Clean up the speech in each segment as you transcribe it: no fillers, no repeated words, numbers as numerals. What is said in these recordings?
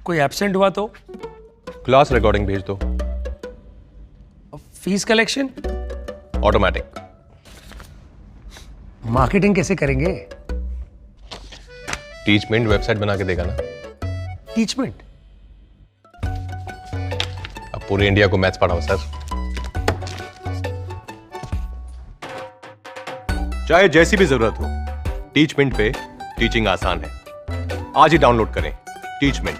कोई एब्सेंट हुआ तो? क्लास रिकॉर्डिंग भेज दो। Fees collection? ऑटोमेटिक। मार्केटिंग कैसे करेंगे? टीचमेंट वेबसाइट बना के देगा ना। टीचमेंट? अब पूरे इंडिया को मैथ्स पढ़ाओ सर। चाहे जैसी भी जरूरत हो, टीचमेंट पे टीचिंग आसान है। आज ही डाउनलोड करें। टीचमेंट,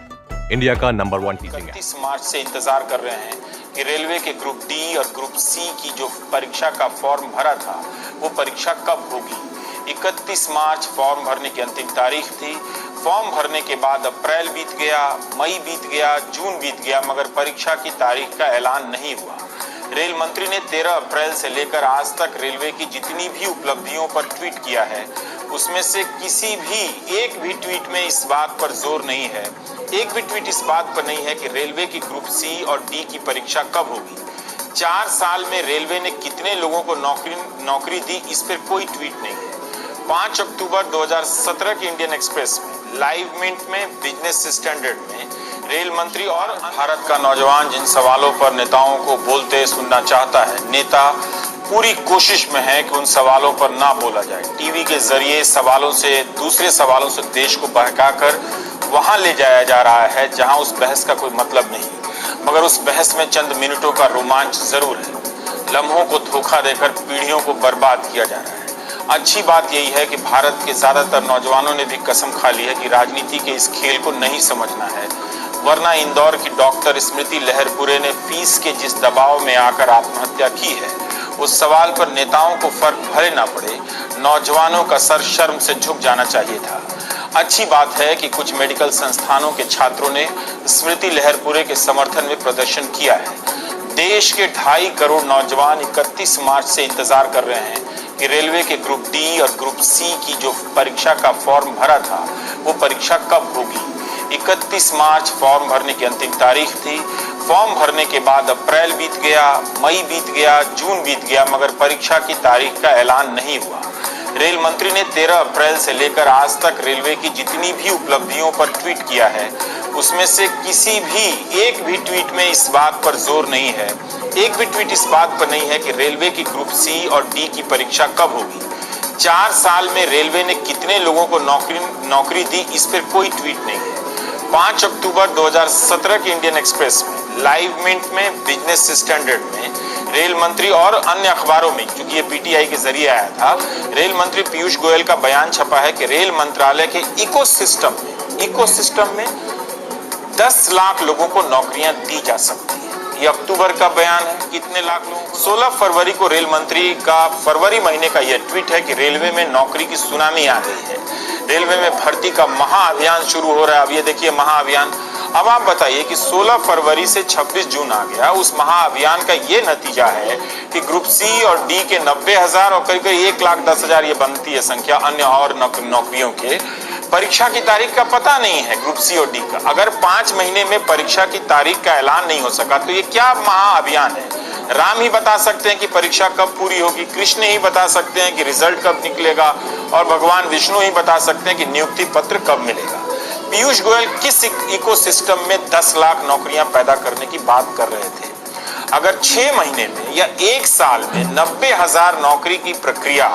इंडिया का नंबर 1 टीचिंग है। 31 मार्च से इंतजार कर रहे हैं कि रेलवे के ग्रुप डी और ग्रुप सी की जो परीक्षा का फॉर्म भरा था वो परीक्षा कब होगी। 31 मार्च फॉर्म भरने की अंतिम तारीख थी। फॉर्म भरने के बाद अप्रैल बीत गया, मई बीत गया, जून बीत गया, मगर परीक्षा की तारीख का ऐलान नहीं हुआ। रेल मंत्री ने 13 अप्रैल से लेकर आज तक रेलवे की जितनी भी उपलब्धियों पर ट्वीट किया है, उसमें से किसी भी एक भी ट्वीट में इस बात पर जोर नहीं है, एक भी ट्वीट इस बात पर नहीं है कि रेलवे की ग्रुप सी और डी की परीक्षा कब होगी। 4 साल में रेलवे ने कितने लोगों को नौकरी दी, इस पर कोई ट्वीट नहीं है। 5 अक्टूबर 2017 की इंडियन एक्सप्रेस में लाइव मिनट में बिजनेस स्टैंडर्ड में रेल मंत्री और भारत का नौजवान जिन सवालों पर नेताओं को बोलते सुनना चाहता है, नेता पूरी कोशिश में है कि उन सवालों पर ना बोला जाए। टीवी के जरिए सवालों से, दूसरे सवालों से देश को बहकाकर वहां ले जाया जा रहा है जहां उस बहस का कोई मतलब नहीं, मगर उस बहस में चंद मिनटों का रोमांच जरूर है। लम्हों को धोखा देकर पीढ़ियों को बर्बाद किया जा रहा है। अच्छी बात यही है कि भारत के ज्यादातर नौजवानों ने भी कसम खा ली है कि राजनीति के इस खेल को नहीं समझना है, वरना इंदौर की डॉक्टर स्मृति लहरपुरे ने फीस के जिस दबाव में आकर आत्महत्या की है, उस सवाल पर नेताओं को फर्क भले ना पड़े, नौजवानों का सर शर्म से झुक जाना चाहिए था। अच्छी बात है कि कुछ मेडिकल संस्थानों के छात्रों ने स्मृति लहरपुरे के समर्थन में प्रदर्शन किया है। देश के 2.5 करोड़ नौजवान 31 मार्च से इंतजार कर रहे हैं कि रेलवे के ग्रुप डी और ग्रुप सी की जो परीक्षा का फॉर्म भरा था वो परीक्षा कब होगी। 31 मार्च फॉर्म भरने की अंतिम तारीख थी। फॉर्म भरने के बाद अप्रैल बीत गया, मई बीत गया, जून बीत गया, मगर परीक्षा की तारीख का ऐलान नहीं हुआ। रेल मंत्री ने 13 अप्रैल से लेकर आज तक रेलवे की जितनी भी उपलब्धियों पर ट्वीट किया है, उसमें से किसी भी एक भी ट्वीट में इस बात पर जोर नहीं है, एक भी ट्वीट इस बात पर नहीं है कि रेलवे की ग्रुप सी और डी की परीक्षा कब होगी। 4 साल में रेलवे ने कितने लोगों को नौकरी दी, इस पर कोई ट्वीट नहीं है। 5 अक्टूबर 2017 की इंडियन एक्सप्रेस में लाइव मिनट में बिजनेस स्टैंडर्ड में रेल मंत्री और अन्य अखबारों में, क्योंकि ये पीटीआई के जरिए आया था, रेल मंत्री पीयूष गोयल का बयान छपा है कि रेल मंत्रालय के इकोसिस्टम में 10 लाख लोगों को नौकरियां दी जा सकती है। ये अक्टूबर का बयान है। कितने लाख लोग? 16 फरवरी को रेल मंत्री का फरवरी महीने का यह ट्वीट है कि रेलवे में नौकरी की सुनामी आ गई है, रेलवे में भर्ती का महाअभियान शुरू हो रहा है। अब ये देखिए महाअभियान। अब आप बताइए कि 16 फरवरी से 26 जून आ गया, उस महाअभियान का ये नतीजा है कि ग्रुप सी और डी के 90,000 और करीब 1,10,000 ये बनती है संख्या अन्य और नौकरियों के परीक्षा की तारीख का पता नहीं है ग्रुप सी और डी का। अगर 5 महीने में परीक्षा की तारीख का ऐलान नहीं हो सका तो ये क्या महाअभियान है। राम ही बता सकते हैं कि परीक्षा कब पूरी होगी, कृष्ण ही बता सकते हैं कि रिजल्ट कब निकलेगा, और भगवान विष्णु ही बता सकते हैं कि नियुक्ति पत्र कब मिलेगा। पीयूष गोयल किस इकोसिस्टम में 10 लाख नौकरियां पैदा करने की बात कर रहे थे। अगर 6 महीने में या 1 साल में 90,000 नौकरी की प्रक्रिया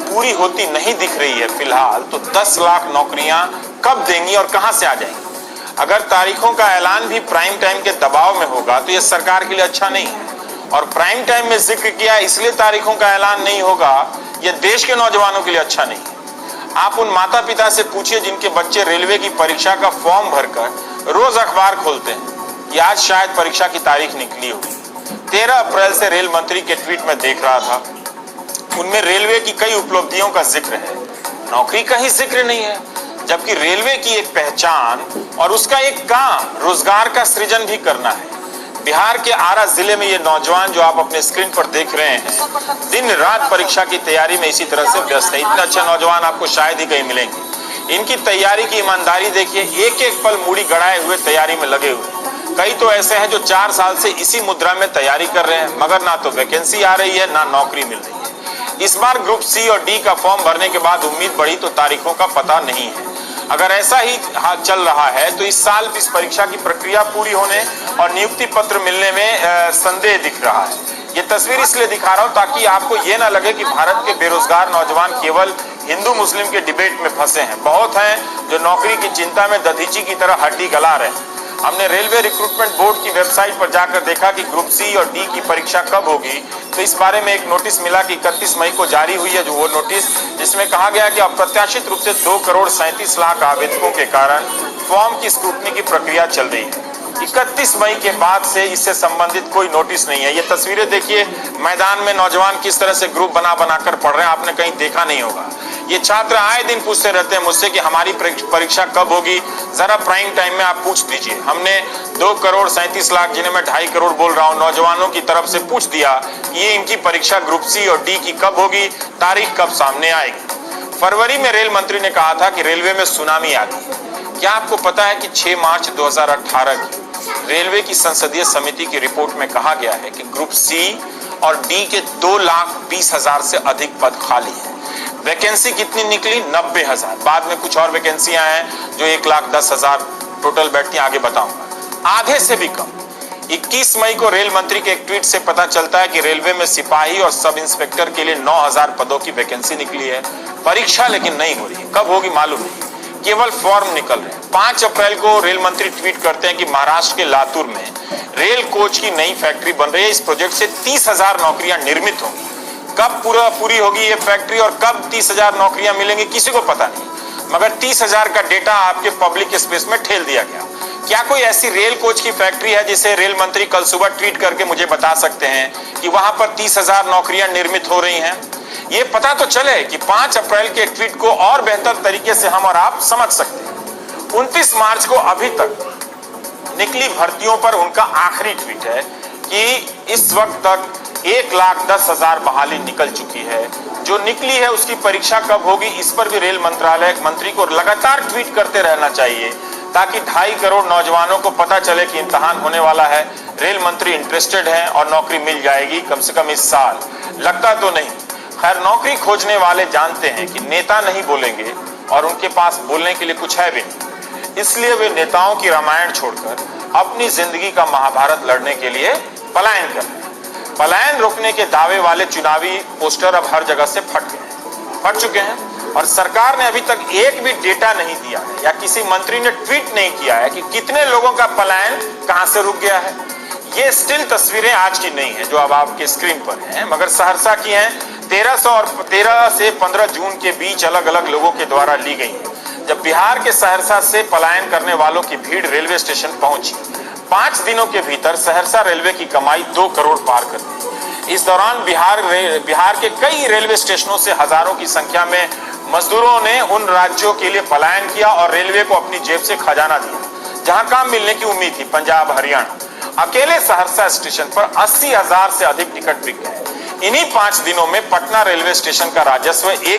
पूरी होती नहीं दिख रही है फिलहाल, तो 10 लाख नौकरियां कब देंगी और कहां से आ जाएंगी। अगर तारीखों का ऐलान भी प्राइम टाइम के दबाव में होगा तो यह सरकार के लिए अच्छा नहीं है, और प्राइम टाइम में जिक्र किया इसलिए तारीखों का ऐलान नहीं होगा, यह देश के नौजवानों के लिए अच्छा नहीं है। आप उन माता पिता से पूछिए जिनके बच्चे रेलवे की परीक्षा का फॉर्म भरकर रोज अखबार खोलते हैं कि आज शायद परीक्षा की तारीख निकली होगी। 13 अप्रैल से रेल मंत्री के ट्वीट में देख रहा था, उनमें रेलवे की कई उपलब्धियों का जिक्र है, नौकरी का ही जिक्र नहीं है। जबकि रेलवे की एक पहचान और उसका एक काम रोजगार का सृजन भी करना है। बिहार के आरा जिले में ये नौजवान जो आप अपने स्क्रीन पर देख रहे हैं, दिन रात परीक्षा की तैयारी में इसी तरह से व्यस्त है। इतने अच्छे नौजवान आपको शायद ही कहीं मिलेंगे। इनकी तैयारी की ईमानदारी देखिए, एक एक पल मूड़ी गड़ाए हुए तैयारी में लगे हुए। कई तो ऐसे हैं जो 4 साल से इसी मुद्रा में तैयारी कर रहे हैं, मगर ना तो वैकेंसी आ रही है ना नौकरी मिल रही है। इस बार ग्रुप सी और डी का फॉर्म भरने के बाद उम्मीद बढ़ी तो तारीखों का पता नहीं है। अगर ऐसा ही चल रहा है तो इस साल इस परीक्षा की प्रक्रिया पूरी होने और नियुक्ति पत्र मिलने में संदेह दिख रहा है। ये तस्वीर इसलिए दिखा रहा हूं ताकि आपको ये ना लगे कि भारत के बेरोजगार नौजवान केवल हिंदू मुस्लिम के डिबेट में फंसे हैं। बहुत हैं जो नौकरी की चिंता में दधीची की तरह हड्डी गला रहे हैं। हमने रेलवे रिक्रूटमेंट बोर्ड की वेबसाइट पर जाकर देखा कि ग्रुप सी और डी की परीक्षा कब होगी, तो इस बारे में एक नोटिस मिला कि 31 मई को जारी हुई है जो वो नोटिस, जिसमें कहा गया कि अप्रत्याशित रूप से 2,37,00,000 आवेदकों के कारण फॉर्म की स्क्रूटनी की प्रक्रिया चल रही है। 31 मई के बाद से इससे संबंधित कोई नोटिस नहीं है। ये तस्वीरें देखिए, मैदान में नौजवान किस तरह से ग्रुप बना कर पढ़ रहे हैं, आपने कहीं देखा नहीं होगा। ये छात्र आए दिन पूछते रहते हैं मुझसे कि हमारी परीक्षा कब होगी, जरा प्राइम टाइम में आप पूछ दीजिए। हमने 2,37,00,000 जिन्हें मैं 2.5 करोड़ बोल रहा हूं नौजवानों की तरफ से पूछ दिया कि ये इनकी परीक्षा ग्रुप सी और डी की कब होगी, तारीख कब सामने आएगी। फरवरी में रेल मंत्री ने कहा था कि रेलवे में सुनामी आ गई। क्या आपको पता है कि 6 मार्च 2018 की रेलवे की संसदीय समिति की रिपोर्ट में कहा गया है कि ग्रुप सी और डी के 2,20,000 से अधिक पद खाली है। वैकेंसी कितनी निकली? 90,000। बाद में कुछ और वैकेंसियां हैं जो 1,10,000 टोटल बैठती हैं, आगे बताऊंगा। आधे से भी कम 21 मई को रेल मंत्री के एक ट्वीट से पता चलता है कि रेलवे में सिपाही और सब इंस्पेक्टर के लिए 9,000 पदों की वैकेंसी निकली है। परीक्षा लेकिन नहीं हो रही है, कब होगी मालूम नहीं, केवल फॉर्म निकल रहे हैं। 5 अप्रैल को रेल मंत्री ट्वीट करते हैं कि महाराष्ट्र के लातूर में रेल कोच की नई फैक्ट्री बन रही है। इस प्रोजेक्ट से 30,000 नौकरियां निर्मित होंगी। कब पूरी होगी ये फैक्ट्री और कब 30,000 नौकरियां मिलेंगी किसी को पता नहीं, मगर 30,000 का डेटा आपके पब्लिक स्पेस में ठेल दिया गया। क्या कोई ऐसी रेल कोच की फैक्ट्री है जिसे रेल मंत्री कल सुबह ट्वीट करके मुझे बता सकते हैं कि वहां पर 30,000 नौकरियां निर्मित हो रही हैं? ये पता तो चले कि 5 अप्रैल के ट्वीट को और बेहतर तरीके से हम और आप समझ सकते हैं। 29 मार्च को अभी तक निकली भर्तियों पर उनका आखिरी ट्वीट है कि इस वक्त तक 1,10,000 बहाली निकल चुकी है। जो निकली है उसकी परीक्षा कब होगी, इस पर भी रेल मंत्रालय मंत्री को लगातार ट्वीट करते रहना चाहिए ताकि 2.5 करोड़ नौजवानों को पता चले कि इम्तिहान होने वाला है। रेल मंत्री इंटरेस्टेड हैं और नौकरी मिल जाएगी कम से कम इस साल, लगता तो नहीं। खैर, नौकरी खोजने वाले जानते हैं कि नेता नहीं बोलेंगे और उनके पास बोलने के लिए कुछ है भी नहीं, इसलिए वे नेताओं की रामायण छोड़कर अपनी जिंदगी का महाभारत लड़ने के लिए पलायन कर रहे हैं। पलायन रोकने के दावे वाले चुनावी पोस्टर अब हर जगह से फट चुके हैं और सरकार ने अभी तक एक भी डेटा नहीं दिया है या किसी मंत्री ने ट्वीट नहीं किया है कि कितने लोगों का पलायन कहां से रुक गया है। ये स्टिल तस्वीरें आज की नहीं है जो अब आपके स्क्रीन पर हैं, मगर सहरसा की हैं। 13 से 15 जून के बीच अलग अलग लोगों के द्वारा ली गई है, जब बिहार के सहरसा से पलायन करने वालों की भीड़ रेलवे स्टेशन पहुंची। 5 दिनों के भीतर सहरसा रेलवे की कमाई 2 करोड़ पार कर दी। इस दौरान बिहार के कई रेलवे स्टेशनों से हजारों की संख्या में मजदूरों ने उन राज्यों के लिए पलायन किया और रेलवे को अपनी जेब से खजाना दिया जहां काम मिलने की उम्मीद थी, पंजाब, हरियाणा। अकेले सहरसा स्टेशन पर 80,000 से अधिक टिकट बिक गए। इन्हीं 5 दिनों में पटना रेलवे स्टेशन का राजस्व